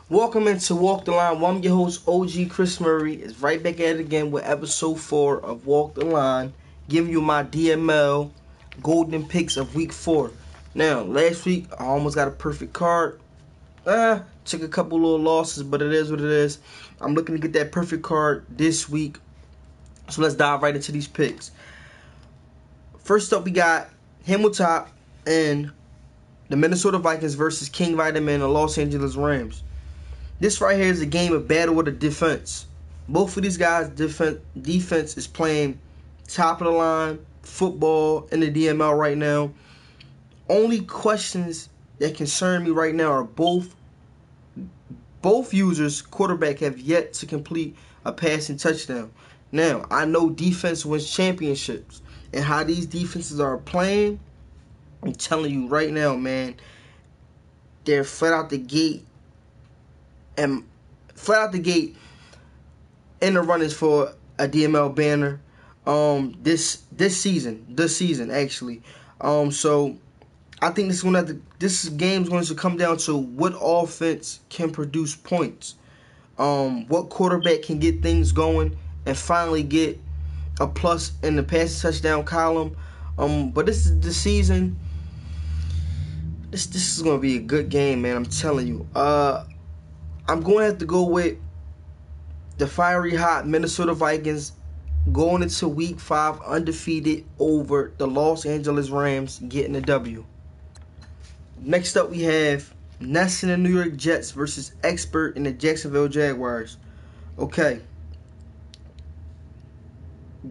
Welcome into Walk the Line. Well, I'm your host, OG Chris Murray. Is right back at it again with episode 4 of Walk the Line, giving you my DML golden picks of week 4. Now, last week I almost got a perfect card. Took a couple little losses, but it is what it is. I'm looking to get that perfect card this week. So let's dive right into these picks. First up, we got Hamilton and the Minnesota Vikings versus King Vitamin and the Los Angeles Rams. This right here is a game of battle with a defense. Both of these guys' defense is playing top of the line football in the DML right now. Only questions that concern me right now are both users' quarterback have yet to complete a passing touchdown. Now, I know defense wins championships, and how these defenses are playing, I'm telling you right now, man, they're flat out the gate in the runnings for a DML banner this season actually. So I think this game is going to come down to what offense can produce points, what quarterback can get things going and finally get a plus in the passing touchdown column. But this is the season. This is going to be a good game, man. I'm telling you. I'm going to have to go with the fiery hot Minnesota Vikings going into week 5 undefeated over the Los Angeles Rams, getting a W. Next up, we have Ness and the New York Jets versus Expert and the Jacksonville Jaguars. Okay.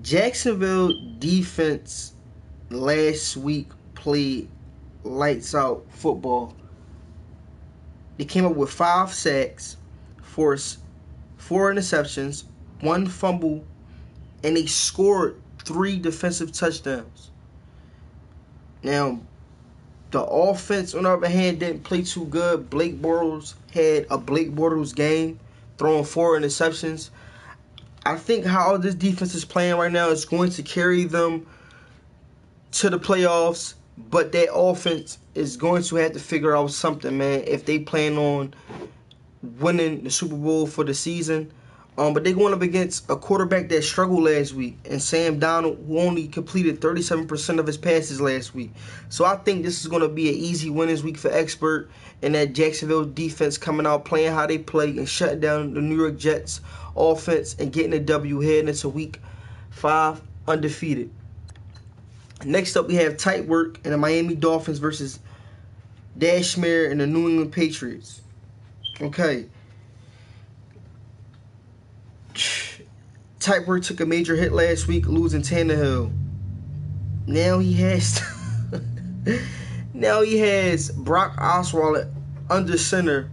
Jacksonville defense last week played lights out football. They came up with 5 sacks, forced 4 interceptions, 1 fumble, and they scored 3 defensive touchdowns. Now, the offense, on the other hand, didn't play too good. Blake Bortles had a Blake Bortles game, throwing 4 interceptions. I think how this defense is playing right now is going to carry them to the playoffs, but that offense is going to have to figure out something, man, if they plan on winning the Super Bowl for the season. But they're going up against a quarterback that struggled last week, and Sam Darnold, who only completed 37% of his passes last week. So I think this is going to be an easy win this week for Expert, and that Jacksonville defense coming out, playing how they play, and shutting down the New York Jets offense and getting a W heading into week 5 undefeated. Next up, we have tight work in the Miami Dolphins versus Dashmere and the New England Patriots. Okay. Tight work took a major hit last week, losing Tannehill. Now he has Brock Osweiler under center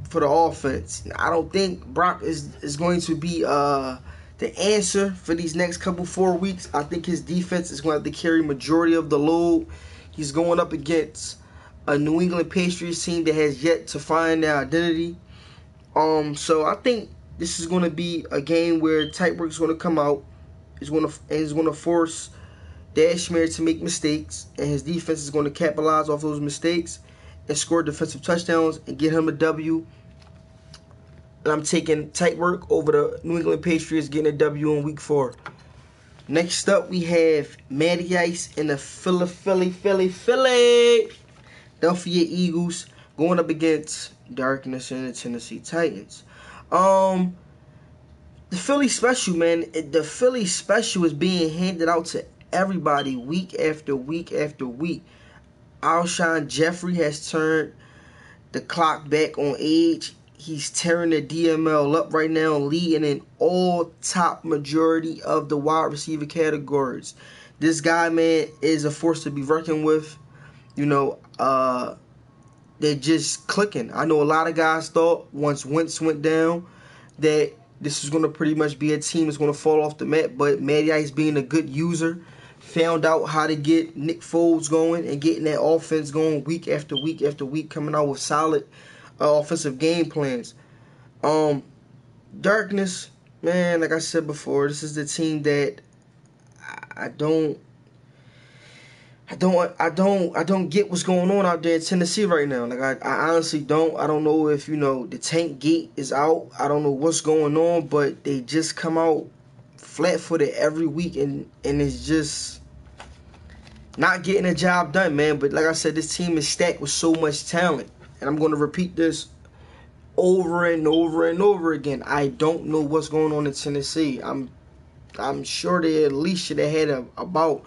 for the offense. I don't think Brock is going to be the answer for these next 4 weeks. I think his defense is going to have to carry majority of the load. He's going up against a New England Patriots team that has yet to find their identity. So I think this is going to be a game where tight work is going to come out. He's going to force Dashmere to make mistakes, and his defense is going to capitalize off those mistakes and score defensive touchdowns and get him a W. And I'm taking tight work over the New England Patriots getting a W in week 4. Next up, we have Matty Ice and the Philadelphia Eagles going up against Darkness and the Tennessee Titans. The Philly special, man. The Philly special is being handed out to everybody week after week after week. Alshon Jeffrey has turned the clock back on age. He's tearing the DML up right now, leading in all top majority of the wide receiver categories. This guy, man, is a force to be reckoned with. They're just clicking. I know a lot of guys thought once Wentz went down that this was going to pretty much be a team that's going to fall off the map, but Matty Ice, being a good user, found out how to get Nick Foles going and getting that offense going week after week after week, coming out with solid offensive game plans. Darkness, man, like I said before, this is the team that I don't I don't get what's going on out there in Tennessee right now. Like I honestly don't. I don't know if the tank gate is out. I don't know what's going on, but they just come out flat-footed every week, and it's just not getting the job done, man. But like I said, this team is stacked with so much talent, and I'm going to repeat this over and over and over again. I don't know what's going on in Tennessee. I'm sure they at least should have had about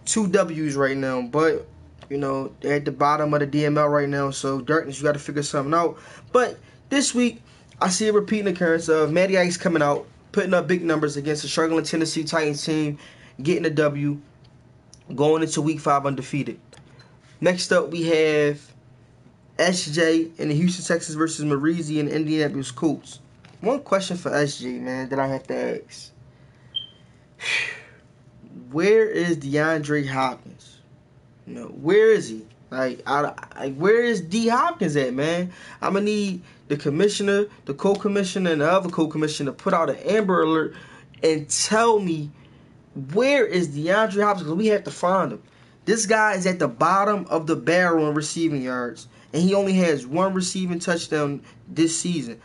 2 W's right now, but they're at the bottom of the DML right now. So Darkness, you got to figure something out. But this week, I see a repeating occurrence of Matty Ice coming out, putting up big numbers against the struggling Tennessee Titans team, getting a W, going into Week 5 undefeated. Next up, we have SJ and the Houston Texans versus Marizi and Indianapolis Colts. One question for SJ, man, that I have to ask. Where is DeAndre Hopkins? Where is he? Like where is D Hopkins at, man? I'm gonna need the commissioner, the co-commissioner, and the other co-commissioner to put out an Amber Alert and tell me where is DeAndre Hopkins, because we have to find him. This guy is at the bottom of the barrel in receiving yards, and he only has 1 receiving touchdown this season.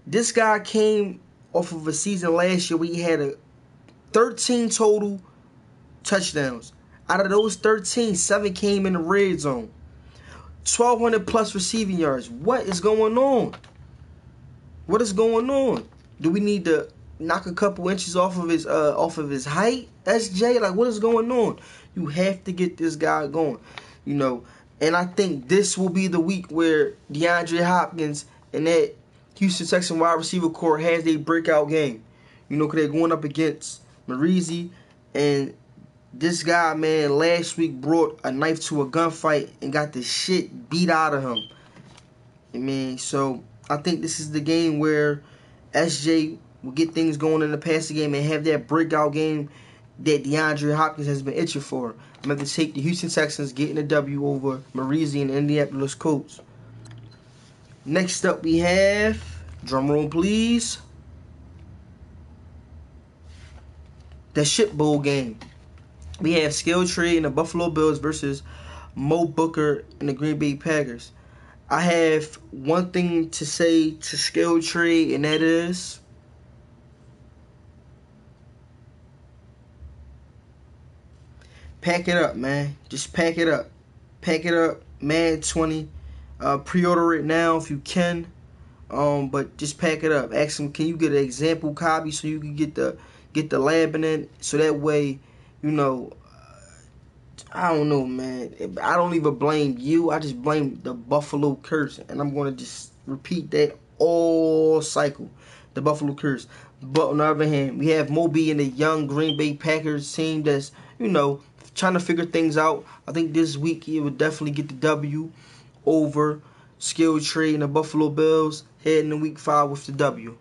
This guy came off of a season last year where he had 13 total touchdowns. Out of those 13, 7 came in the red zone. 1,200 plus receiving yards. What is going on? What is going on? Do we need to knock a couple inches off of his height? SJ, like, what is going on? You have to get this guy going. And I think this will be the week where DeAndre Hopkins and that Houston Texans wide receiver core has a breakout game. Because they're going up against Marizi, and this guy, man, last week brought a knife to a gunfight and got the shit beat out of him. So I think this is the game where SJ will get things going in the passing game and have that breakout game that DeAndre Hopkins has been itching for. I'm going to take the Houston Texans getting a W over Marizi and the Indianapolis Colts. Next up, we have, drum roll please, the Shit Bowl game. We have Skilltrade and the Buffalo Bills versus Mo Booker and the Green Bay Packers. I have one thing to say to Skilltrade, and that is, pack it up, man. Just pack it up. Pack it up. Mad 20. Pre-order it now if you can. But just pack it up. Ask them, can you get an example copy so you can get the lab in it, so that way, I don't know, man. I don't even blame you. I just blame the Buffalo curse. And I'm going to just repeat that all cycle. The Buffalo curse. But on the other hand, we have Moby and the young Green Bay Packers team that's, trying to figure things out. I think this week he would definitely get the W over Skilltrade and the Buffalo Bills, heading to Week 5 with the W.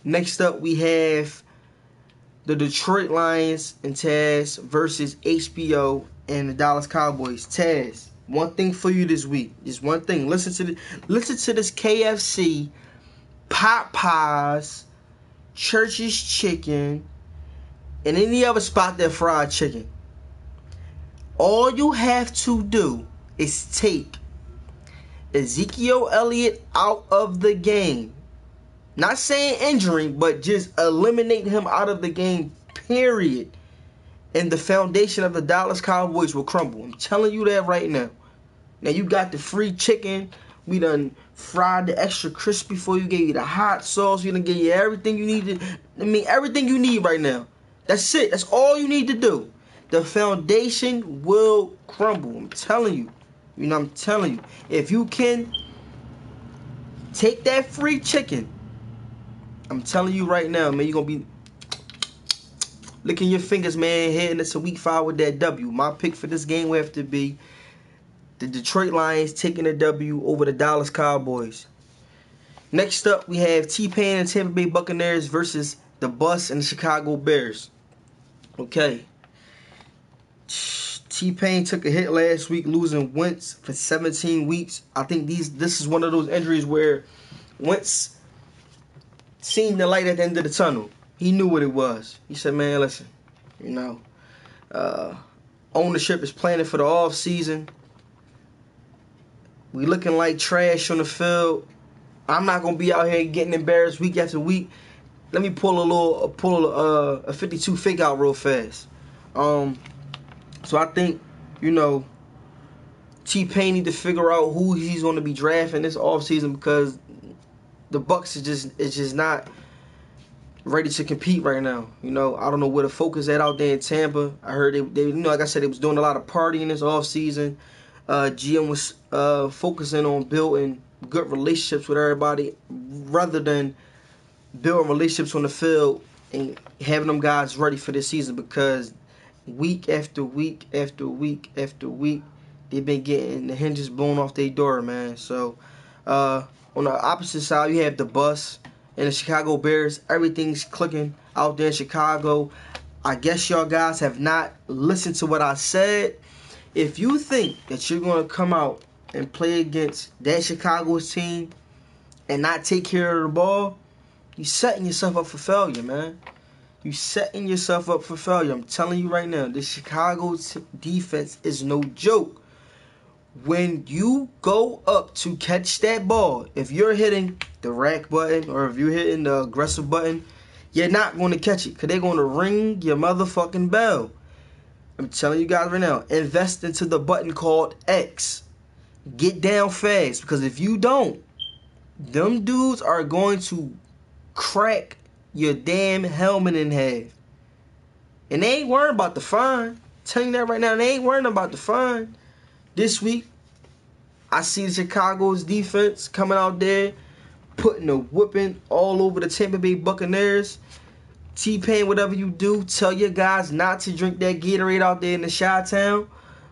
Next up, we have the Detroit Lions and Taz versus HBO and the Dallas Cowboys. Taz, one thing for you this week. Just one thing. Listen to this KFC, Popeyes, Church's Chicken, and any other spot that fried chicken. All you have to do is take Ezekiel Elliott out of the game. Not saying injuring, but just eliminate him out of the game, period. And the foundation of the Dallas Cowboys will crumble. I'm telling you that right now. Now, you got the free chicken. We done fried the extra crispy for you. Gave you the hot sauce. We done gave you everything you needed. Everything you need right now. That's it. That's all you need to do. The foundation will crumble. I'm telling you. I'm telling you. If you can take that free chicken, I'm telling you right now, man, you're going to be licking your fingers, man, heading into Week 5 with that W. My pick for this game will have to be the Detroit Lions taking a W over the Dallas Cowboys. Next up, we have T-Pain and Tampa Bay Buccaneers versus the Bucs and the Chicago Bears. Okay. T-Pain took a hit last week, losing Wentz for 17 weeks. I think this is one of those injuries where Wentz seen the light at the end of the tunnel. He knew what it was. He said, man, listen, Ownership is planning for the off season. We looking like trash on the field. I'm not gonna be out here getting embarrassed week after week. Let me pull a 52 fake out real fast. So I think, T-Pain need to figure out who he's going to be drafting this offseason, because the Bucks is just not ready to compete right now. I don't know where the focus at out there in Tampa. I heard they like I said, they was doing a lot of partying this offseason. GM was focusing on building good relationships with everybody rather than building relationships on the field and having them guys ready for this season, because week after week after week after week, they've been getting the hinges blown off their door, man. So, on the opposite side, you have the bus and the Chicago Bears. Everything's clicking out there in Chicago. I guess y'all guys have not listened to what I said. If you think that you're going to come out and play against that Chicago's team and not take care of the ball, you're setting yourself up for failure, man. You setting yourself up for failure. I'm telling you right now, the Chicago defense is no joke. When you go up to catch that ball, if you're hitting the rack button or if you're hitting the aggressive button, you're not going to catch it, because they're going to ring your motherfucking bell. I'm telling you guys right now, invest into the button called X. Get down fast, because if you don't, them dudes are going to crack your damn helmet in half. And they ain't worrying about the fine. I'm telling you that right now, they ain't worrying about the fine. This week, I see the Chicago's defense coming out there, putting a whooping all over the Tampa Bay Buccaneers. T-Pain, whatever you do, tell your guys not to drink that Gatorade out there in the Chi-Town,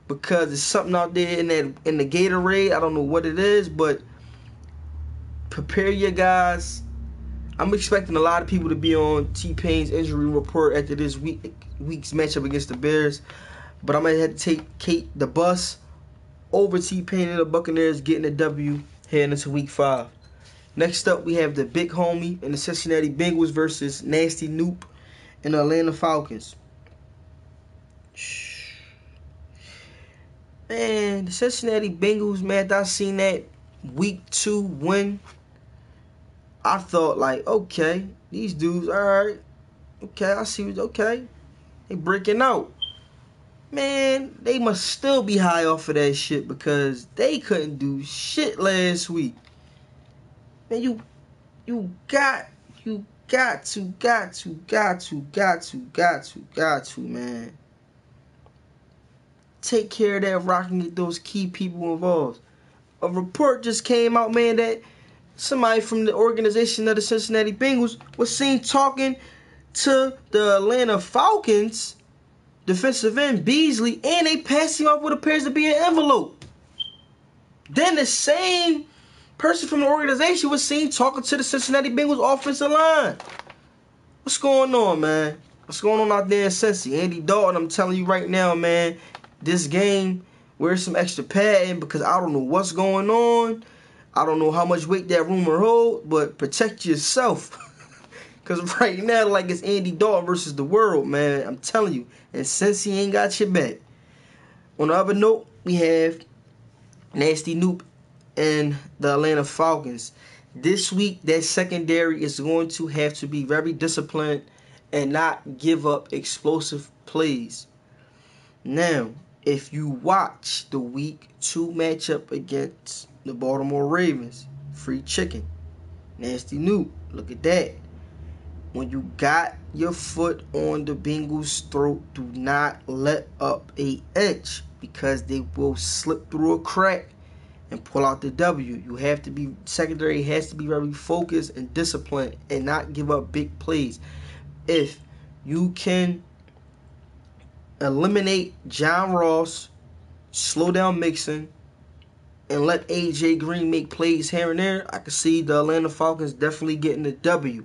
because there's something out there in the Gatorade. I don't know what it is, but prepare your guys. I'm expecting a lot of people to be on T-Pain's injury report after this week's matchup against the Bears, but I'm going to have to take the bus over T-Pain and the Buccaneers getting a W heading into week 5. Next up, we have the big homie and the Cincinnati Bengals versus Nasty Noop and the Atlanta Falcons. Man, the Cincinnati Bengals, man, I seen that week 2 win. I thought, like, okay, these dudes, all right. Okay, I see what, okay. They breaking out. Man, they must still be high off of that shit, because they couldn't do shit last week. Man, you got to, man. Take care of that rock and get those key people involved. A report just came out, man, that somebody from the organization of the Cincinnati Bengals was seen talking to the Atlanta Falcons defensive end Beasley, and they passed him off what appears to be an envelope. Then the same person from the organization was seen talking to the Cincinnati Bengals offensive line. What's going on, man? What's going on out there in Cincy? Andy Dalton, I'm telling you right now, man, this game, wear some extra padding, because I don't know what's going on. I don't know how much weight that rumor holds, but protect yourself. Because right now, like, it's Andy Dalton versus the world, man. I'm telling you. And since he ain't got your back. On the other note, we have Nasty Noop and the Atlanta Falcons. This week, that secondary is going to have to be very disciplined and not give up explosive plays. Now, if you watch the week 2 matchup against the Baltimore Ravens, free chicken, Nasty Noop, look at that. When you got your foot on the Bengals' throat, do not let up an inch, because they will slip through a crack and pull out the W. You have to be, secondary has to be very focused and disciplined and not give up big plays. If you can eliminate John Ross, slow down Mixon, and let A.J. Green make plays here and there, I can see the Atlanta Falcons definitely getting the W.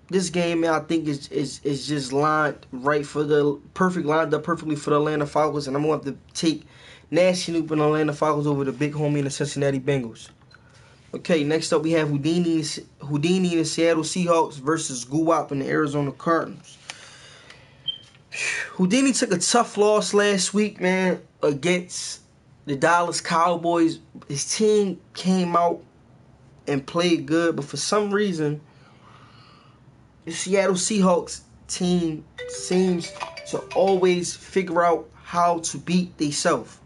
This game, man, I think is just lined right for the lined up perfectly for the Atlanta Falcons, and I'm going to have to take Nasty Noop and the Atlanta Falcons over the big homie and the Cincinnati Bengals. Okay, next up we have Houdini and the Seattle Seahawks versus Guwap and the Arizona Cardinals. Houdini took a tough loss last week, man, against the Dallas Cowboys. His team came out and played good, but for some reason, the Seattle Seahawks team seems to always figure out how to beat themselves.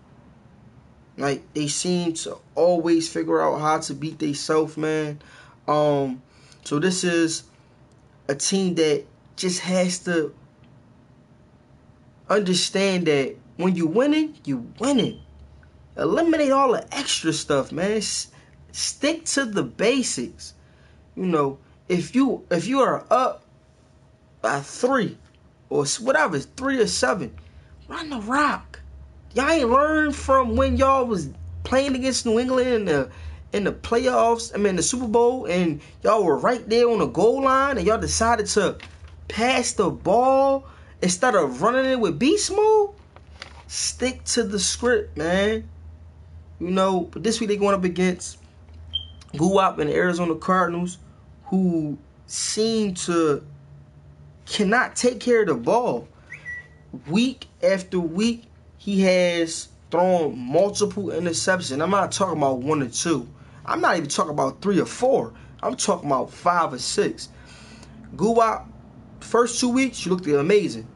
Like, they seem to always figure out how to beat themselves, man. So this is a team that just has to understand that when you winning, you winning. Eliminate all the extra stuff, man. Stick to the basics. You know, if you are up by 3 or whatever, 3 or 7, run the rock. Y'all ain't learned from when y'all was playing against New England in the playoffs, the Super Bowl, and y'all were right there on the goal line, and y'all decided to pass the ball instead of running it with beast mode. Stick to the script, man. You know, but this week they going up against Guwap and the Arizona Cardinals, who seem to cannot take care of the ball. Week after week, he has thrown multiple interceptions. I'm not talking about 1 or 2. I'm not even talking about 3 or 4. I'm talking about 5 or 6. Guwap, first 2 weeks, you looked amazing.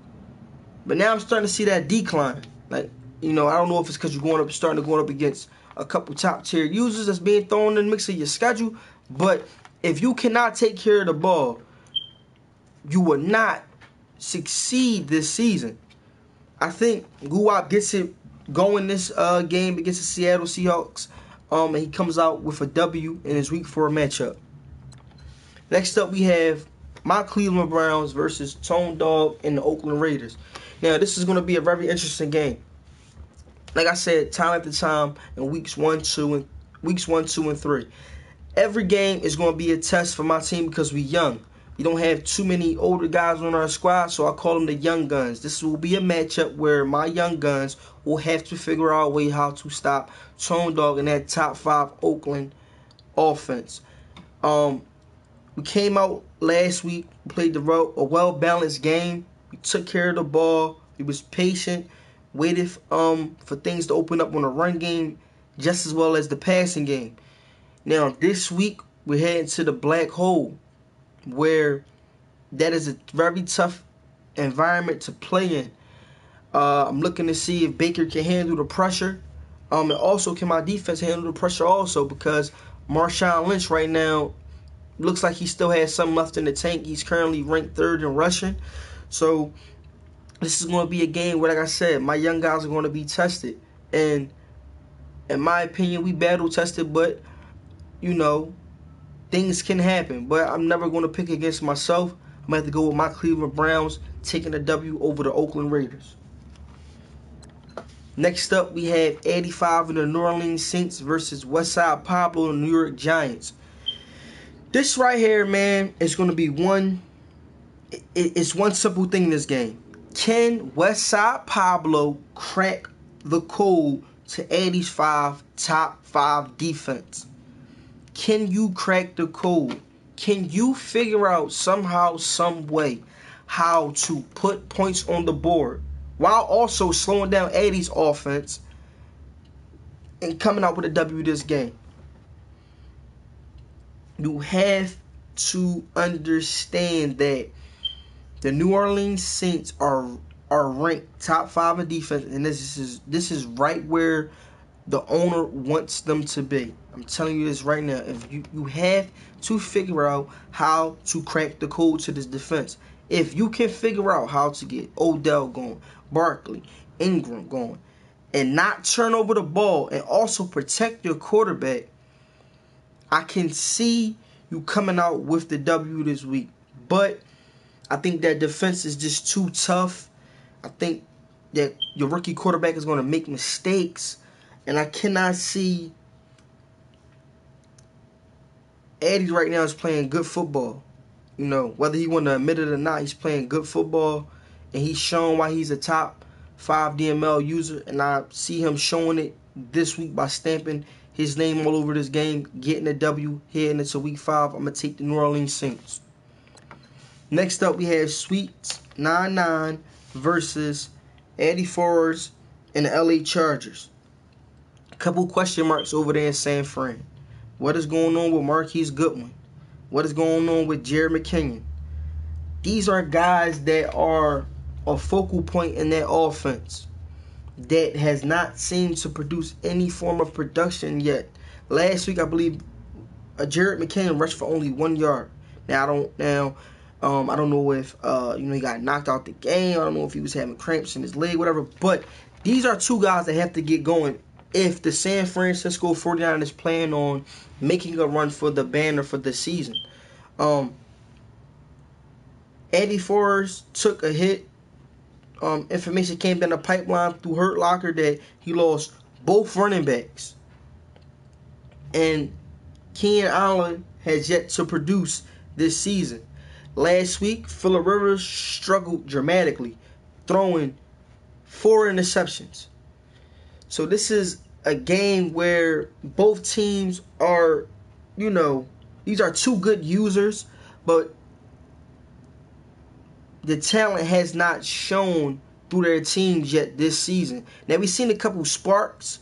But now I'm starting to see that decline. Like, you know, I don't know if it's because you're starting to go up against a couple top tier users that's being thrown in the mix of your schedule. But if you cannot take care of the ball, you will not succeed this season. I think Guwap gets it going this game against the Seattle Seahawks. And he comes out with a W in his week 4 matchup. Next up, we have my Cleveland Browns versus Tone Dog and the Oakland Raiders. Now, this is going to be a very interesting game. Like I said, time after time in weeks 1, 2, and 3. Every game is going to be a test for my team because we young. We don't have too many older guys on our squad, so I call them the young guns. This will be a matchup where my young guns will have to figure out a way how to stop Tone Dog in that top 5 Oakland offense. We came out last week, played a well-balanced game. We took care of the ball. We was patient, waited for things to open up on the run game just as well as the passing game. Now, this week, we're heading to the black hole, where that is a very tough environment to play in. I'm looking to see if Baker can handle the pressure. And also, can my defense handle the pressure also? Because Marshawn Lynch right now looks like he still has some left in the tank. He's currently ranked 3rd in rushing. So, this is going to be a game where, like I said, my young guys are going to be tested. And in my opinion, we battle tested, but, you know, things can happen. But I'm never going to pick against myself. I'm going to have to go with my Cleveland Browns taking a W over the Oakland Raiders. Next up, we have 85 and the New Orleans Saints versus Westside Pablo and the New York Giants. This right here, man, is going to be it's one simple thing in this game. Can Westside Pablo crack the code to 85 top 5 defense? Can you crack the code? Can you figure out somehow, some way, how to put points on the board while also slowing down Eddie's offense and coming out with a W this game? You have to understand that the New Orleans Saints are ranked top 5 in defense, and this is right where the owner wants them to be. I'm telling you this right now. If you have to figure out how to crack the code to this defense. If you can figure out how to get Odell going, Barkley, Ingram going, and not turn over the ball and also protect your quarterback, I can see you coming out with the W this week. But I think that defense is just too tough. I think that your rookie quarterback is going to make mistakes. And I cannot see Eddie right now is playing good football. You know, whether he want to admit it or not, he's playing good football. And he's shown why he's a top 5 DML user. And I see him showing it this week by stamping his name all over this game, getting a W, heading into week 5. I'm going to take the New Orleans Saints. Next up, we have Sweet 99 versus Eddie Forrest and the LA Chargers. A couple question marks over there in San Fran. What is going on with Marquise Goodwin? What is going on with Jared McKinnon? These are guys that are a focal point in that offense that has not seemed to produce any form of production yet. Last week, I believe, Jared McKinnon rushed for only 1 yard. Now I don't know if he got knocked out the game. I don't know if he was having cramps in his leg, whatever. But these are two guys that have to get going if the San Francisco 49ers plan on making a run for the banner for the season. Eddie Forrest took a hit. Information came down the pipeline through Hurt Locker that he lost both running backs. And Keenan Allen has yet to produce this season. Last week, Phillip Rivers struggled dramatically, throwing 4 interceptions. So this is a game where both teams are, these are two good users, but the talent has not shown through their teams yet this season. Now, we've seen a couple sparks,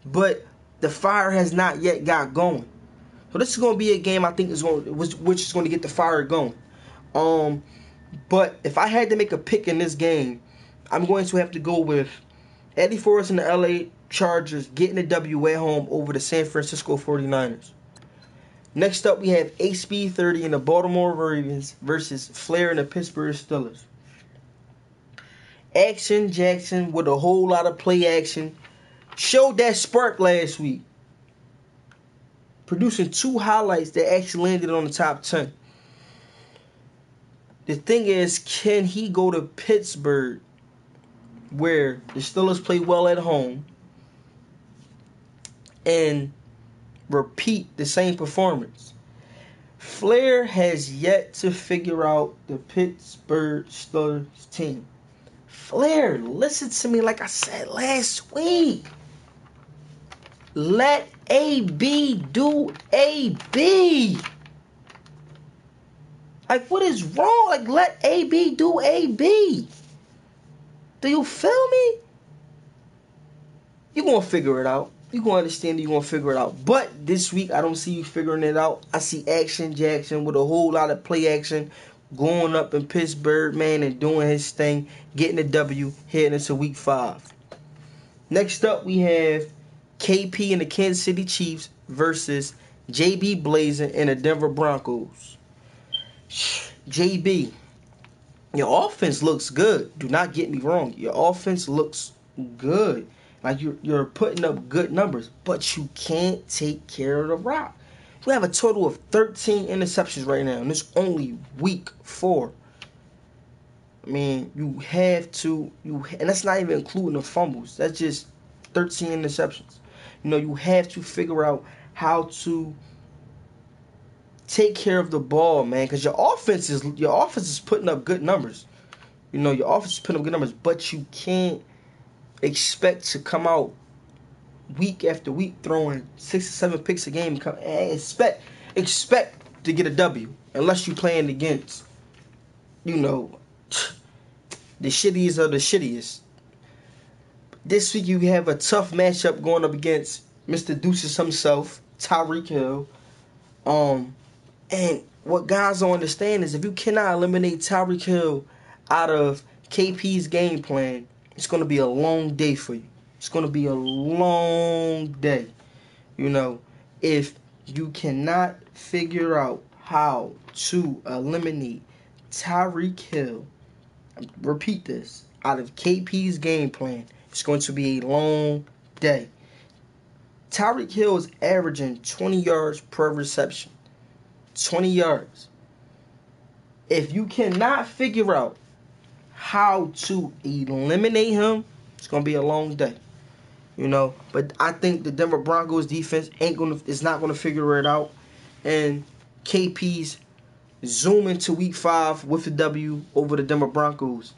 but the fire has not yet got going. So this is going to be a game I think which is going to get the fire going. But if I had to make a pick in this game, I'm going to have to go with Eddie Forrest and the LA Chargers getting the W at home over the San Francisco 49ers. Next up, we have HB30 and the Baltimore Ravens versus Flair and the Pittsburgh Steelers. Action Jackson with a whole lot of play action showed that spark last week, producing 2 highlights that actually landed on the top 10. The thing is, can he go to Pittsburgh where the Steelers play well at home and repeat the same performance? Flair has yet to figure out the Pittsburgh Steelers team. Flair, listen to me like I said last week. Let AB do AB. Like, what is wrong? Like, let AB do AB. Do you feel me? You're going to figure it out. You're going to understand it. You're going to figure it out. But this week, I don't see you figuring it out. I see Action Jackson with a whole lot of play action going up in Pittsburgh, man, and doing his thing, getting a W, heading into week 5. Next up, we have KP and the Kansas City Chiefs versus JB Blazin and the Denver Broncos. JB, your offense looks good. Do not get me wrong. Your offense looks good. Like, you're putting up good numbers, but you can't take care of the rock. You have a total of 13 interceptions right now, and it's only week 4. I mean, you have to, and that's not even including the fumbles. That's just 13 interceptions. You have to figure out how to take care of the ball, man, because your offense is putting up good numbers. Your offense is putting up good numbers, but you can't expect to come out week after week throwing 6 or 7 picks a game and expect to get a W unless you're playing against, the shittiest of the shittiest. This week you have a tough matchup going up against Mr. Deuces himself, Tyreek Hill. And what guys don't understand is if you cannot eliminate Tyreek Hill out of KP's game plan, it's going to be a long day for you. It's going to be a long day. If you cannot figure out how to eliminate Tyreek Hill, repeat this, out of KP's game plan, it's going to be a long day. Tyreek Hill is averaging 20 yards per reception. 20 yards. If you cannot figure out how to eliminate him, it's going to be a long day. But I think the Denver Broncos defense is not going to figure it out. And KP's zooming to week 5 with the W over the Denver Broncos.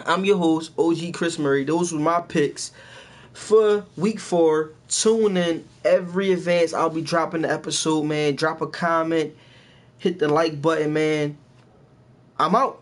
I'm your host, OG Chris Murray. Those were my picks for week 4. Tune in every advance. I'll be dropping the episode, man. Drop a comment. Hit the like button, man. I'm out.